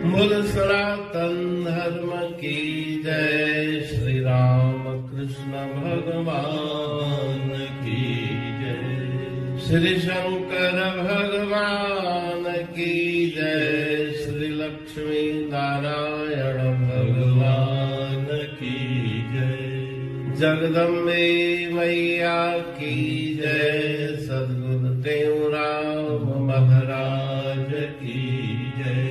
बोल सनातन धर्म की जय। श्री राम कृष्ण भगवान की जय। श्री शंकर भगवान की जय। श्री लक्ष्मी नारायण भगवान की जय। जगदम्बे मैया की जय। सद्गुरु देवराम महाराज की जय।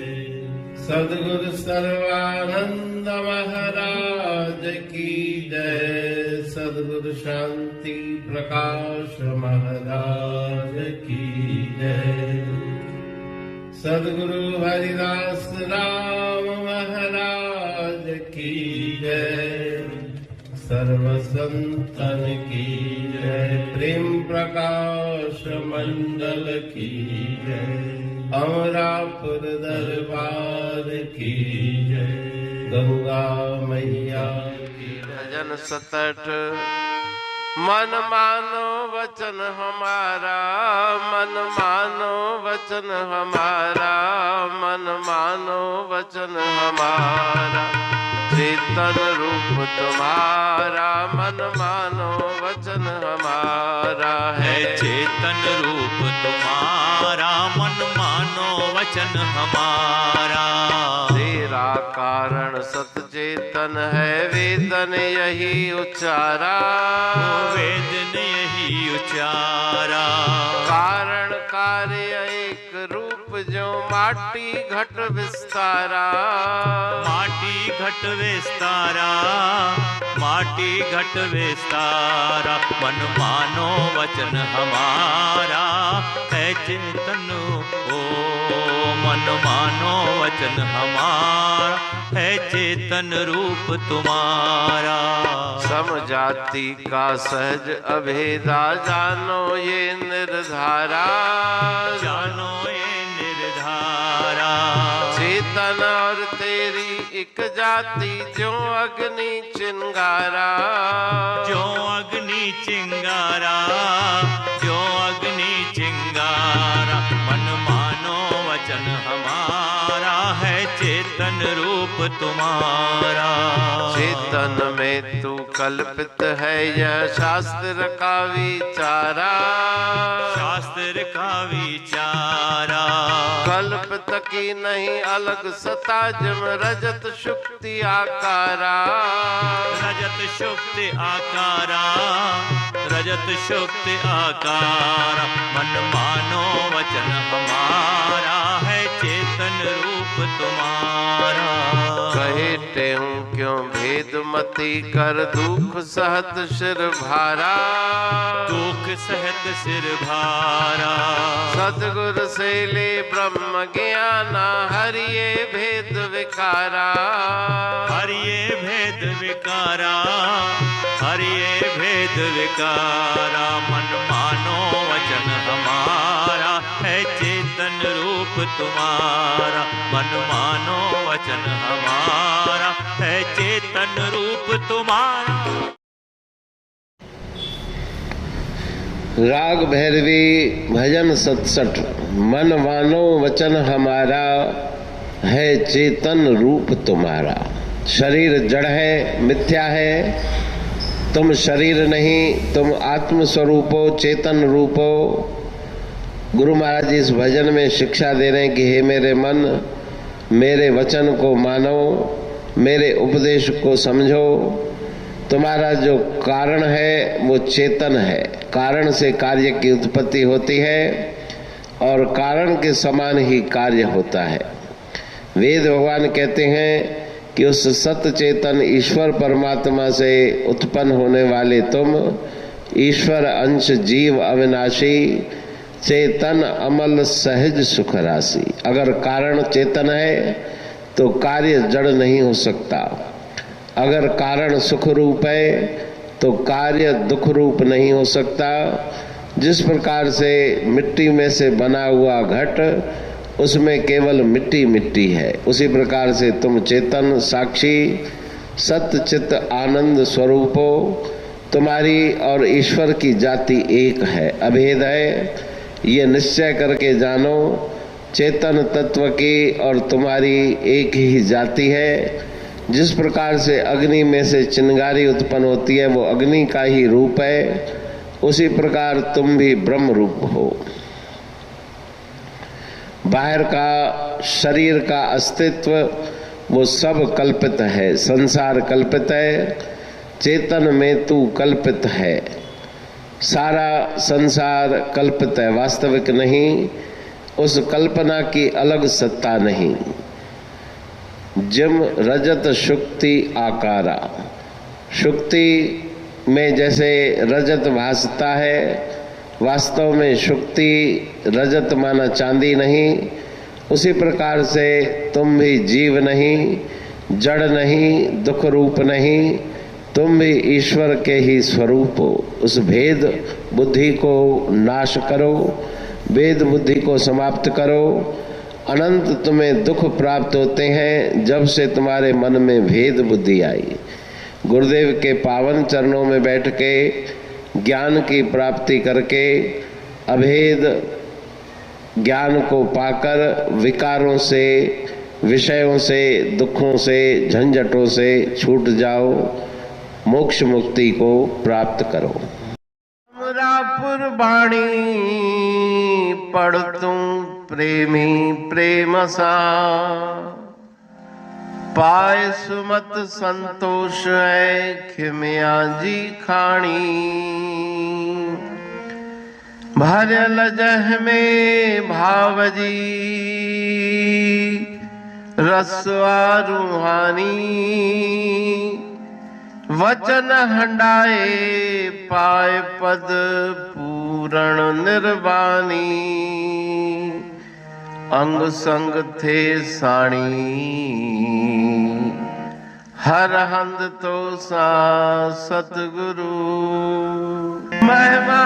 सद्गुरु सर्वानंद महाराज की जय। सद्गुरु शांति प्रकाश महाराज की जय। सद्गुरु हरिदास राम महाराज की जय। सर्व संतन की जय। प्रेम प्रकाश मंडल की जय। अमरापुर दरबार की जय। गंगा मैया की भजन सतट। मन मानो वचन हमारा, मन मानो वचन हमारा, मन मानो वचन हमारा। चेतन रूप तुम्हारा, मन मानो वचन हमारा है। चेतन रूप तुम्हारा, मन मानो वचन हमारा। तेरा कारण सत चेतन है, वेदन यही उच्चारा। वेदन यही उच्चारा। कारण कार्य एक रूप जो माटी घट विस्तारा। माटी घट विस्तारा, माटी घट विस्तारा। मन मानो वचन हमारा है चेतन। ओ मन मानो वचन हमारा है चेतन रूप तुम्हारा। समजाति का सहज अभेदा जानो ये निर्धारा। जानो ये निर्धारा। चेतन और तेरी एक जाति जो अग्नि चिंगारा। जो अग्नि चिंगारा, जो अग्नि चिंगारा। मन मानो वचन हमारा है चेतन रूप तुम्हारा। चेतन में तू कल्पित है यह शास्त्र का विचारा। शास्त्र का विचारा। कल्पित की नहीं अलग सता जम रजत शुक्ति आकारा। रजत शुक्ति आकारा, रजत शुक्ति आकारा। मन मानो वचन हमारा है चेतन रूप तुम्हारा। कहे टेहूं क्यों भेद मती कर दुख सहत सिर भारा। दुख सहत सिर भारा। सतगुरु से ले ब्रह्म ज्ञाना, हरिये भेद विकारा। हरिये भेद विकारा, हरिये भेद विकारा। मन मानो वचन हमारा है चेतन रूप तुम्हारा। मन मानो वचन हमारा है चेतन रूप तुम्हारा। राग भैरवी भजन 67। मन मानो वचन हमारा है चेतन रूप तुम्हारा। शरीर जड़ है, मिथ्या है। तुम शरीर नहीं, तुम आत्म स्वरूप हो, चेतन रूप हो। गुरु महाराज इस भजन में शिक्षा दे रहे हैं कि हे मेरे मन, मेरे वचन को मानो, मेरे उपदेश को समझो। तुम्हारा जो कारण है वो चेतन है। कारण से कार्य की उत्पत्ति होती है और कारण के समान ही कार्य होता है। वेद भगवान कहते हैं कि उस सत्य चेतन ईश्वर परमात्मा से उत्पन्न होने वाले तुम, ईश्वर अंश जीव अविनाशी, चेतन अमल सहज सुख राशि। अगर कारण चेतन है तो कार्य जड़ नहीं हो सकता। अगर कारण सुख रूप है तो कार्य दुख रूप नहीं हो सकता। जिस प्रकार से मिट्टी में से बना हुआ घट, उसमें केवल मिट्टी मिट्टी है, उसी प्रकार से तुम चेतन साक्षी सत्य चित्त आनंद स्वरूप हो। तुम्हारी और ईश्वर की जाति एक है, अभेद है। ये निश्चय करके जानो चेतन तत्व की और तुम्हारी एक ही जाति है। जिस प्रकार से अग्नि में से चिंगारी उत्पन्न होती है वो अग्नि का ही रूप है, उसी प्रकार तुम भी ब्रह्म रूप हो। बाहर का शरीर का अस्तित्व वो सब कल्पित है, संसार कल्पित है, चेतन में तू कल्पित है। सारा संसार कल्पित है, वास्तविक नहीं। उस कल्पना की अलग सत्ता नहीं। जिम रजत शुक्ति आकारा, शुक्ति में जैसे रजत भासता है, वास्तव में शुक्ति रजत माना चांदी नहीं, उसी प्रकार से तुम भी जीव नहीं, जड़ नहीं, दुख रूप नहीं, तुम भी ईश्वर के ही स्वरूप हो। उस भेद बुद्धि को नाश करो, भेद बुद्धि को समाप्त करो। अनंत तुम्हें दुख प्राप्त होते हैं जब से तुम्हारे मन में भेद बुद्धि आई। गुरुदेव के पावन चरणों में बैठ के ज्ञान की प्राप्ति करके अभेद ज्ञान को पाकर विकारों से, विषयों से, दुखों से, झंझटों से छूट जाओ, मोक्ष मुक्ति को प्राप्त करो। अमरापुर बाणी पढ़ तू प्रेमी प्रेम सा, पाए सुमत संतोष है खिमिया जी खाणी। भरल जह में भावजी रसवा रूहानी, वचन हंडाए पाए पद पूरण निर्वाणी। अंग संग थे साणी हर हंद तो सा सतगुरु। महिमा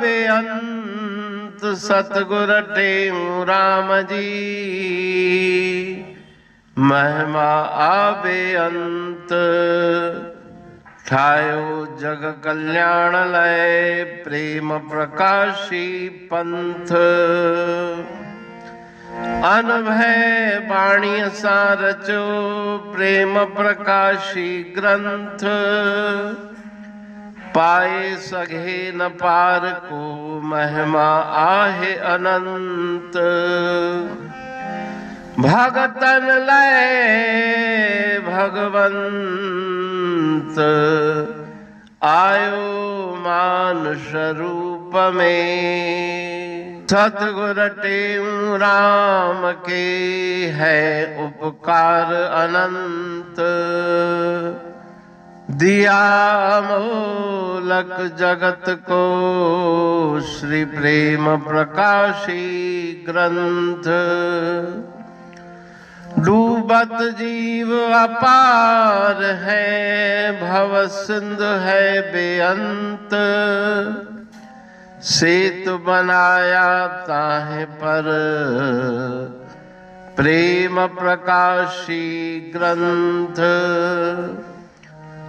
बेअंत सतगुर टेऊ राम जी, महिमा आबे अंत ठायो जग कल्याण लय प्रेम प्रकाशी पंथ। अनभय बाणी सा रचो प्रेम प्रकाशी ग्रंथ। पाए सघे न पार को महिमा आहे अनंत। भगतन लय भगवंत आयो मानुष रूप में। सतगुर टेऊ राम के है उपकार अनंत। दिया मोलक जगत को श्री प्रेम प्रकाशी ग्रंथ। डूबत जीव अपार है भव सिंध है बेअंत। सेतु बनाया ताहे पर प्रेम प्रकाशी ग्रंथ।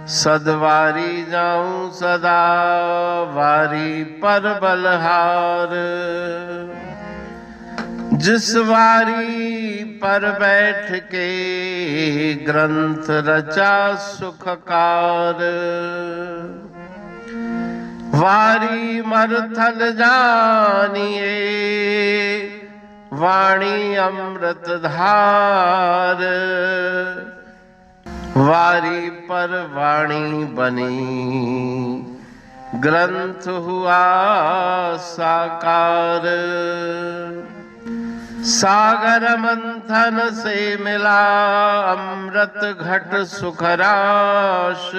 सदवारी जाऊं सदा वारी पर बलहार। जिस वारी पर बैठ के ग्रंथ रचा सुखकार। वारी मरथल जानिए वाणी अमृत धार। वारी पर वाणी बनी ग्रंथ हुआ साकार। सागर मंथन से मिला अमृत घट सुखराश।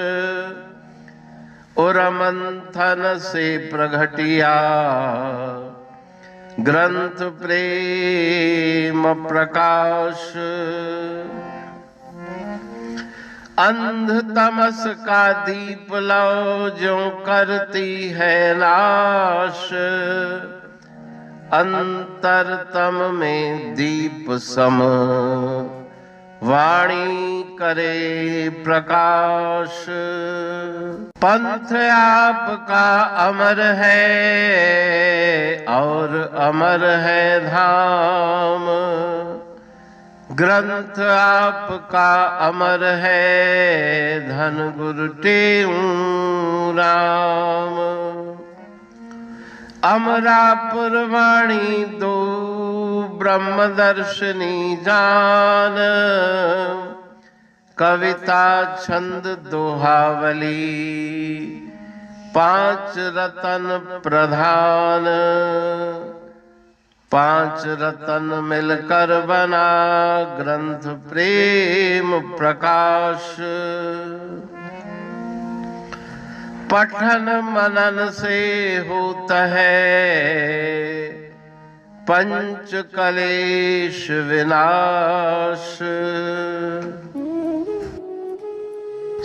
और मंथन से प्रगटिया ग्रंथ प्रेम प्रकाश। अंध तमस का दीप लो जो करती है नाश। अंतरतम में दीप सम वाणी करे प्रकाश। पंथ आपका अमर है और अमर है धाम। ग्रंथ आपका अमर है धन गुरु टेऊ राम। अमरापुर वाणी दो ब्रह्मदर्शनी जान। कविता छंद दोहावली पांच रतन प्रधान। पांच रतन मिलकर बना ग्रंथ प्रेम प्रकाश। पठन मनन से होता है पंच कलेश विनाश।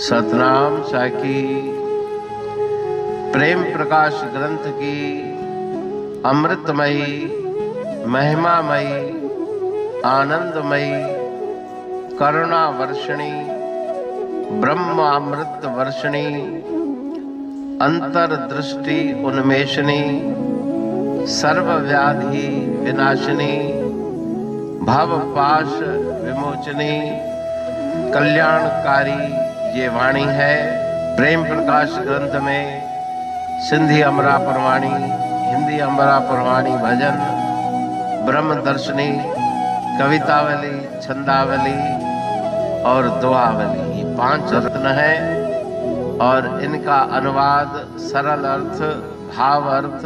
सतनाम साखी प्रेम प्रकाश ग्रंथ की अमृतमयी महिमामयी आनंदमयी करुणा वर्षिणी ब्रह्म अमृत वर्षिणी अंतर्दृष्टि उन्मेषणी सर्वव्याधि विनाशिनी भव पाश विमोचनी कल्याणकारी ये वाणी है। प्रेम प्रकाश ग्रंथ में सिंधी अमरापुर वाणी, हिंदी अमरापुर वाणी भजन, ब्रह्म दर्शनी, कवितावली, छंदावली और दुआवली ये पांच रत्न है और इनका अनुवाद सरल अर्थ भाव अर्थ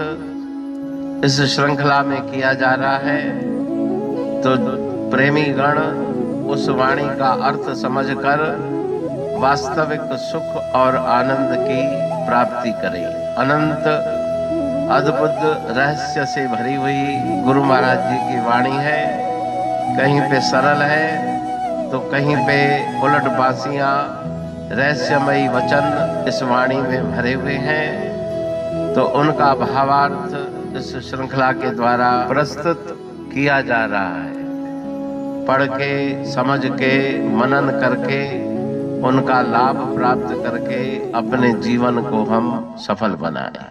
इस श्रृंखला में किया जा रहा है। तो प्रेमी गण उस वाणी का अर्थ समझकर वास्तविक सुख और आनंद की प्राप्ति करें। अनंत अद्भुत रहस्य से भरी हुई गुरु महाराज जी की वाणी है। कहीं पे सरल है तो कहीं पे उलट बासियां रहस्यमयी वचन इस वाणी में भरे हुए हैं। तो उनका भावार्थ इस श्रृंखला के द्वारा प्रस्तुत किया जा रहा है। पढ़ के समझ के मनन करके उनका लाभ प्राप्त करके अपने जीवन को हम सफल बनाएं।